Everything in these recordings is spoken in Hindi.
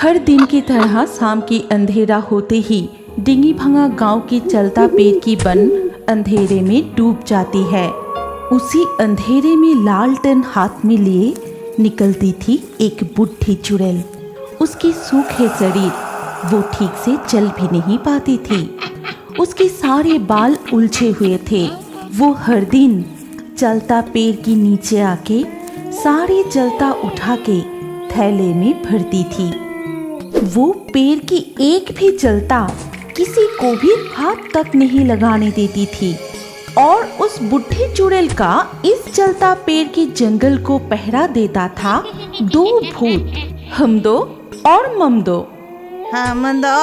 हर दिन की तरह शाम की अंधेरा होते ही डिंगी भंगा गांव की चलता पेड़ की बन अंधेरे में डूब जाती है। उसी अंधेरे में लालटेन हाथ में लिए निकलती थी एक बुढ़ी चुड़ैल। उसकी सूखे शरीर, वो ठीक से चल भी नहीं पाती थी। उसके सारे बाल उलझे हुए थे। वो हर दिन चलता पेड़ के नीचे आके सारे जलता उठा के थैले में भरती थी। वो पेड़ की एक भी जलता किसी को भी हाथ तक नहीं लगाने देती थी। और उस बुढ़ी चुड़ैल का इस जलता पेड़ के जंगल को पहरा देता था दो भूत, हमदो और ममदो। हमदो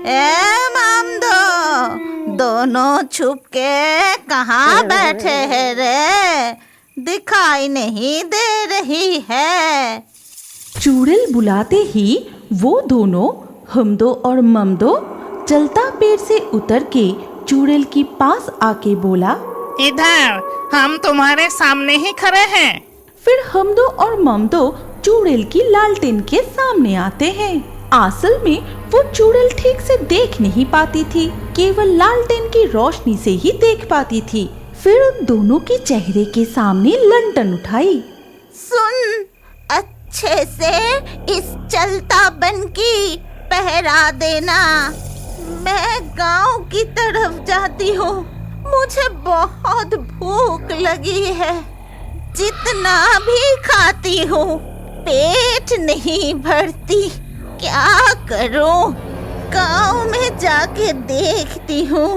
ए ममदो, दोनों छुप के कहाँ बैठे हैं रे? दिखाई नहीं दे रही है। चुड़ैल बुलाते ही वो दोनों हमदो और ममदो चलता पेड़ से उतर के चुड़ैल के पास आके बोला, इधर, हम तुम्हारे सामने ही खड़े हैं। फिर हमदो और ममदो चुड़ैल की लालटेन के सामने आते हैं। असल में वो चुड़ैल ठीक से देख नहीं पाती थी, केवल लालटेन की रोशनी से ही देख पाती थी। फिर उन दोनों के चेहरे के सामने लंटन उठाई। सुन, अच्छे से इस चलता बन की पहरा देना। मैं गांव की तरफ जाती हूँ। मुझे बहुत भूख लगी है। जितना भी खाती हूँ पेट नहीं भरती। क्या करूँ? गांव में जाके देखती हूँ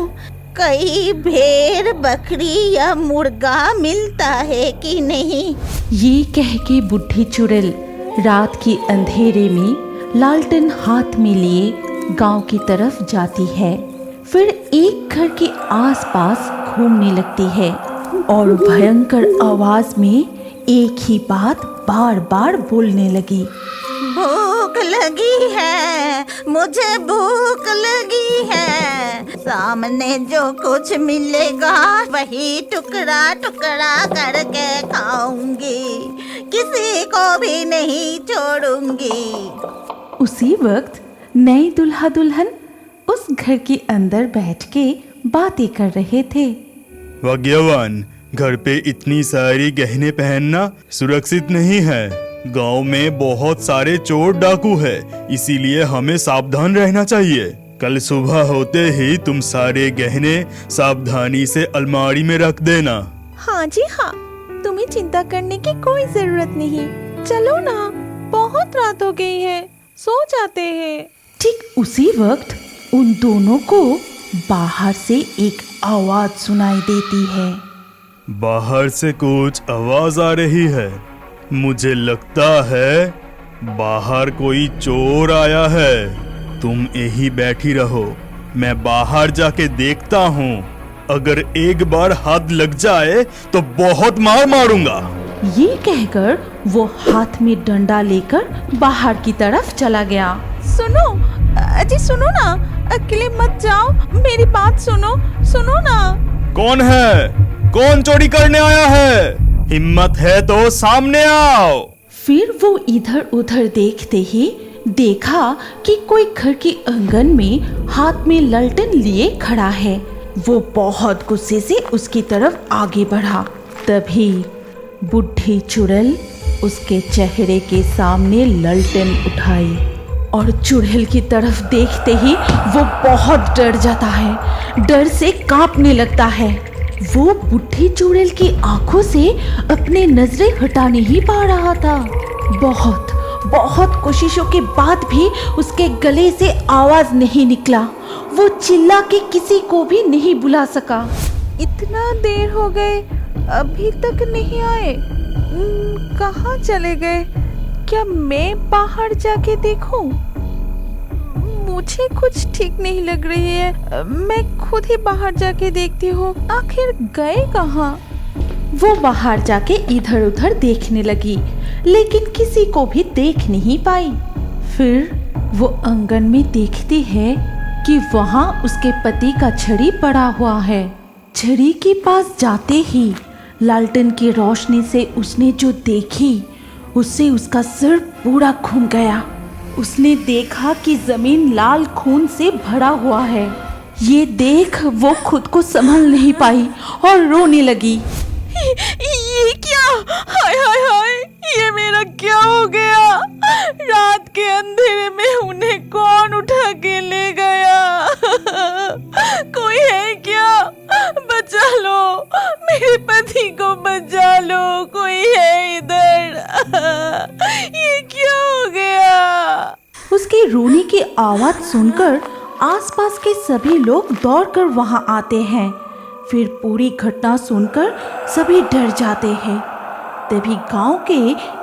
कहीं भेड़, बकरी या मुर्गा मिलता है कि नहीं। ये कह के बुढ़ी चुड़ैल रात के अंधेरे में लालटेन हाथ में लिए गांव की तरफ जाती है। फिर एक घर के आसपास घूमने लगती है और भयंकर आवाज में एक ही बात बार बार बोलने लगी। भूख लगी है, मुझे भूख लगी है। सामने जो कुछ मिलेगा वही टुकड़ा टुकड़ा करके खाऊंगी। किसी को भी नहीं छोड़ूंगी। उसी वक्त नए दुल्हा दुल्हन उस घर के अंदर बैठ के बातें कर रहे थे। भाग्यवान, घर पे इतनी सारी गहने पहनना सुरक्षित नहीं है। गांव में बहुत सारे चोर डाकू है, इसीलिए हमें सावधान रहना चाहिए। कल सुबह होते ही तुम सारे गहने सावधानी से अलमारी में रख देना। हाँ जी हाँ, तुम्हें चिंता करने की कोई जरूरत नहीं। चलो ना, बहुत रात हो गई है, सो जाते हैं। ठीक उसी वक्त उन दोनों को बाहर से एक आवाज सुनाई देती है। बाहर से कुछ आवाज आ रही है। मुझे लगता है बाहर कोई चोर आया है। तुम यहीं बैठी रहो, मैं बाहर जाके देखता हूँ। अगर एक बार हाथ लग जाए तो बहुत मार मारूंगा। ये कहकर वो हाथ में डंडा लेकर बाहर की तरफ चला गया। सुनो, अजी सुनो ना, अकेले मत जाओ, मेरी बात सुनो, सुनो ना। कौन है? कौन चोरी करने आया है? हिम्मत है तो सामने आओ। फिर वो इधर उधर देखते ही देखा कि कोई घर के आंगन में हाथ में ललटेन लिए खड़ा है। वो बहुत गुस्से से उसकी तरफ आगे बढ़ा। तभी बुढ़ी चुड़ैल उसके चेहरे के सामने ललटेन उठाई और चुड़ैल की तरफ देखते ही वो बहुत डर जाता है, डर से कांपने लगता है। वो बुढ़ी चुड़ैल की आंखों से अपने नजरें हटा नहीं पा रहा था। बहुत बहुत कोशिशों के बाद भी उसके गले से आवाज नहीं निकला। वो चिल्ला के किसी को भी नहीं बुला सका। इतना देर हो गए, अभी तक नहीं आए। कहाँ चले गए? क्या मैं बाहर जाके देखूं? मुझे कुछ ठीक नहीं लग रही है। मैं खुद ही बाहर जाके देखती हूँ। आखिर गए कहाँ? वो बाहर जाके इधर उधर देखने लगी, लेकिन किसी को भी देख नहीं पाई। फिर वो आंगन में देखती है कि वहाँ उसके पति का छड़ी पड़ा हुआ है। छड़ी के पास जाते ही लालटेन की रोशनी से उसने जो देखी, उससे उसका सिर पूरा घूम गया। उसने देखा कि जमीन लाल खून से भरा हुआ है। ये देख वो खुद को संभाल नहीं पाई और रोने लगी। ये क्या? हाय हाय हाय, ये मेरा क्या हो गया? रात के अंधेरे में उन्हें कौन उठा के ले गया? कोई है क्या? बचा लो, मेरे पति को बचा लो, कोई है इधर? ये क्या हो गया? उसके रोने की आवाज सुनकर आसपास के सभी लोग दौड़कर वहां आते हैं। फिर पूरी घटना सुनकर सभी डर जाते हैं। तभी गांव के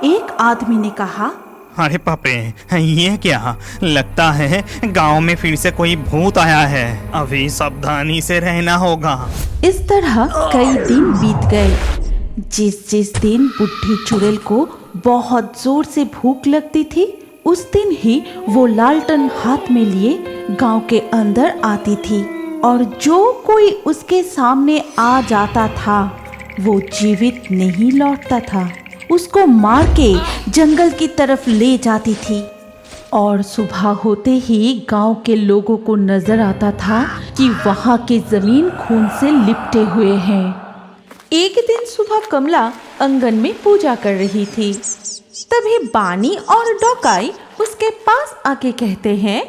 एक आदमी ने कहा, अरे पापे, ये क्या? लगता है गांव में फिर से कोई भूत आया है। अभी सावधानी से रहना होगा। इस तरह कई दिन बीत गए। जिस दिन बुढ़ी चुड़ैल को बहुत जोर से भूख लगती थी, उस दिन ही वो लालटेन हाथ में लिए गांव के अंदर आती थी और जो कोई उसके सामने आ जाता था वो जीवित नहीं लौटता था। उसको मार के जंगल की तरफ ले जाती थी और सुबह होते ही गांव के लोगों को नजर आता था कि वहां की जमीन खून से लिपटे हुए हैं। एक दिन सुबह कमला आंगन में पूजा कर रही थी। तभी बानी और डॉकाई उसके पास आके कहते हैं,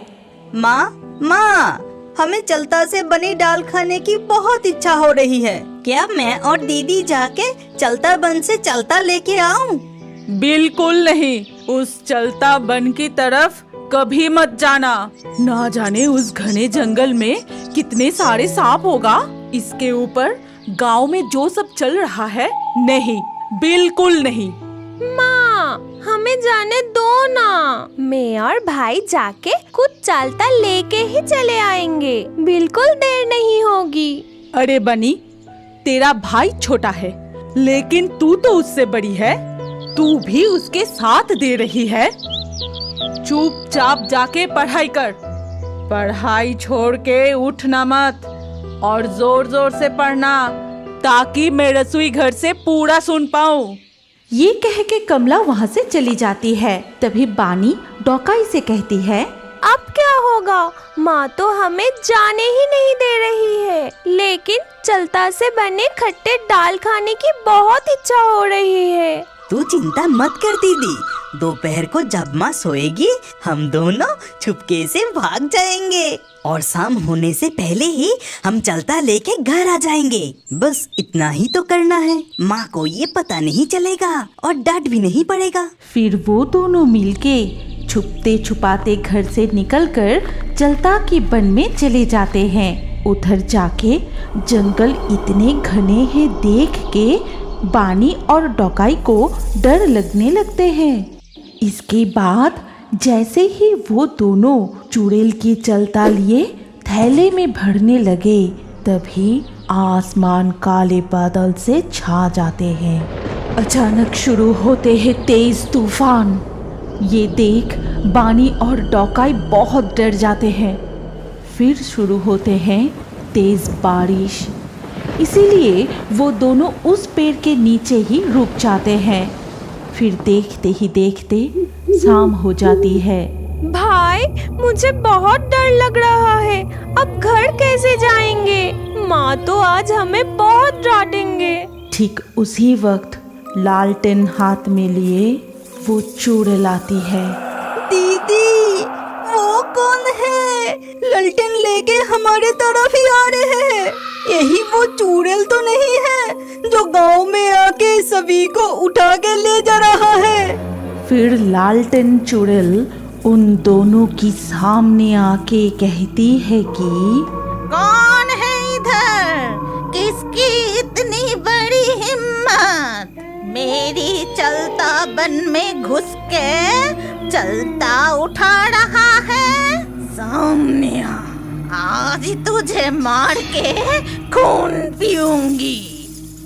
माँ, हमें चलता से बनी दाल खाने की बहुत इच्छा हो रही है। क्या मैं और दीदी जाके चलता बन से चलता लेके आऊं? बिल्कुल नहीं, उस चलता बन की तरफ कभी मत जाना। ना जाने उस घने जंगल में कितने सारे सांप होगा। इसके ऊपर गांव में जो सब चल रहा है, नहीं, बिल्कुल नहीं। माँ, हमें जाने दो ना। मैं और भाई जाके कुछ चलता लेके ही चले आएंगे। बिल्कुल देर नहीं होगी। अरे बनी, तेरा भाई छोटा है, लेकिन तू तो उससे बड़ी है। तू भी उसके साथ दे रही है। चुपचाप जाके पढ़ाई कर। पढ़ाई छोड़ के उठना मत और जोर जोर से पढ़ना, ताकि मैं रसोई घर से पूरा सुन पाऊं। ये कह के कमला वहाँ से चली जाती है। तभी बानी डॉकाई से कहती है, अब क्या होगा? माँ तो हमें जाने ही नहीं दे रही है, लेकिन चलता से बने खट्टे दाल खाने की बहुत इच्छा हो रही है। तू चिंता मत कर दीदी, दोपहर को जब माँ सोएगी हम दोनों छुपके से भाग जाएंगे और शाम होने से पहले ही हम चलता लेके घर आ जाएंगे। बस इतना ही तो करना है। माँ को ये पता नहीं चलेगा और डांट भी नहीं पड़ेगा। फिर वो दोनों मिलके छुपते छुपाते घर से निकलकर चलता की वन में चले जाते हैं। उधर जाके जंगल इतने घने हैं देख के बानी और डॉकाई को डर लगने लगते हैं। इसके बाद जैसे ही वो दोनों चुड़ैल की चलता लिए थैले में भरने लगे, तभी आसमान काले बादल से छा जाते हैं। अचानक शुरू होते हैं तेज तूफान। ये देख बानी और डॉकाई बहुत डर जाते हैं। फिर शुरू होते हैं तेज बारिश। इसीलिए वो दोनों उस पेड़ के नीचे ही रुक जाते हैं। फिर देखते ही देखते शाम हो जाती है। भाई, मुझे बहुत डर लग रहा है। अब घर कैसे जाएंगे? माँ तो आज हमें बहुत डांटेंगे। ठीक उसी वक्त लालटेन हाथ में लिए वो चुड़ैल आती है। दीदी, वो कौन है? लालटेन लेके हमारे तरफ ही आ रहे हैं। यही वो चुड़ैल तो नहीं है जो गांव में आके सभी को उठा के ले जा रहा है? फिर लालटेन चुड़ैल उन दोनों की सामने आके कहती है कि कौन है इधर? किसकी इतनी बड़ी हिम्मत? मेरी चलता बन में घुस के चलता उठा रहा है? सामने आ, आज तुझे मार के खून पीऊंगी।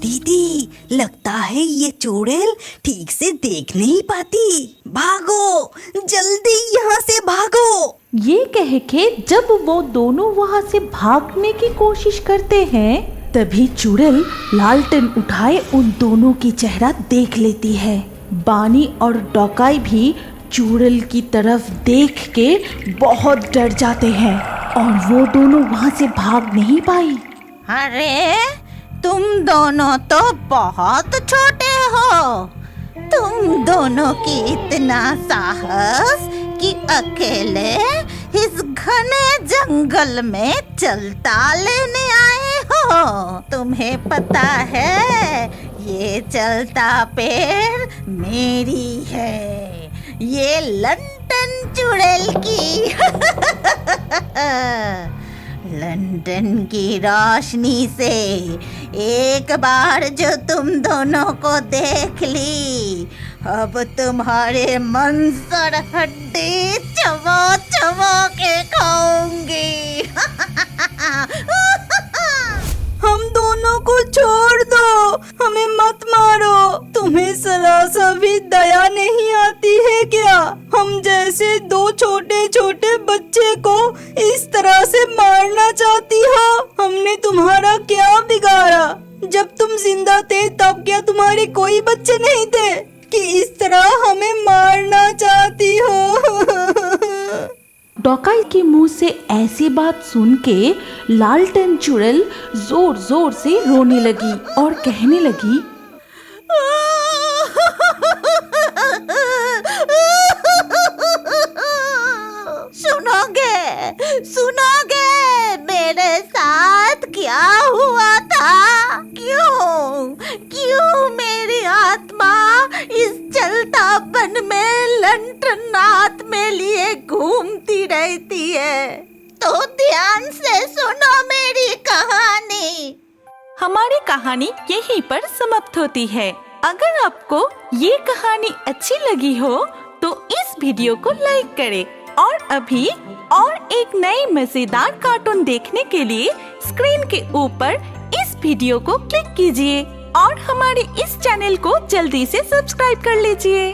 दीदी, लगता है ये चुड़ैल ठीक से देख नहीं पाती। भागो, जल्दी यहाँ से भागो। ये कह के जब वो दोनों वहाँ से भागने की कोशिश करते हैं, तभी चुड़ैल लालटेन उठाए उन दोनों की चेहरा देख लेती है। बानी और डॉकाई भी चुड़ैल की तरफ देख के बहुत डर जाते हैं और वो दोनों वहां से भाग नहीं पाई। अरे तुम दोनों तो बहुत छोटे हो। तुम दोनों की इतना साहस कि अकेले इस घने जंगल में चलता लेने आए हो। तुम्हें पता है ये चलता पेड़ मेरी है, ये लंदन चुड़ैल की। लंदन की रोशनी से एक बार जो तुम दोनों को देख ली, अब तुम्हारे मंसर हड्डी चबा चबा के खाऊंगी। हम दोनों को छोड़ दो, हमें मत मारो। तुम्हें जरा सा भी दया नहीं आती है क्या? हम जैसे दो छोटे छोटे बच्चे को इस तरह से मारना चाहती हो? हमने तुम्हारा क्या बिगाड़ा? जब तुम जिंदा थे तब क्या तुम्हारे कोई बच्चे नहीं थे कि इस तरह हमें मारना चाहती हो? डॉकाई के मुंह से ऐसी बात सुन के लालटेन चुड़ैल जोर जोर से रोने लगी और कहने लगी, सुनोगे मेरे साथ क्या हुआ था? क्यों मेरी आत्मा इस चलतापन में लंठन हाथ में लिए घूमती रहती है? तो ध्यान से सुनो मेरी कहानी। हमारी कहानी यहीं पर समाप्त होती है। अगर आपको ये कहानी अच्छी लगी हो तो इस वीडियो को लाइक करें और अभी और एक नए मजेदार कार्टून देखने के लिए स्क्रीन के ऊपर इस वीडियो को क्लिक कीजिए और हमारे इस चैनल को जल्दी से सब्सक्राइब कर लीजिए।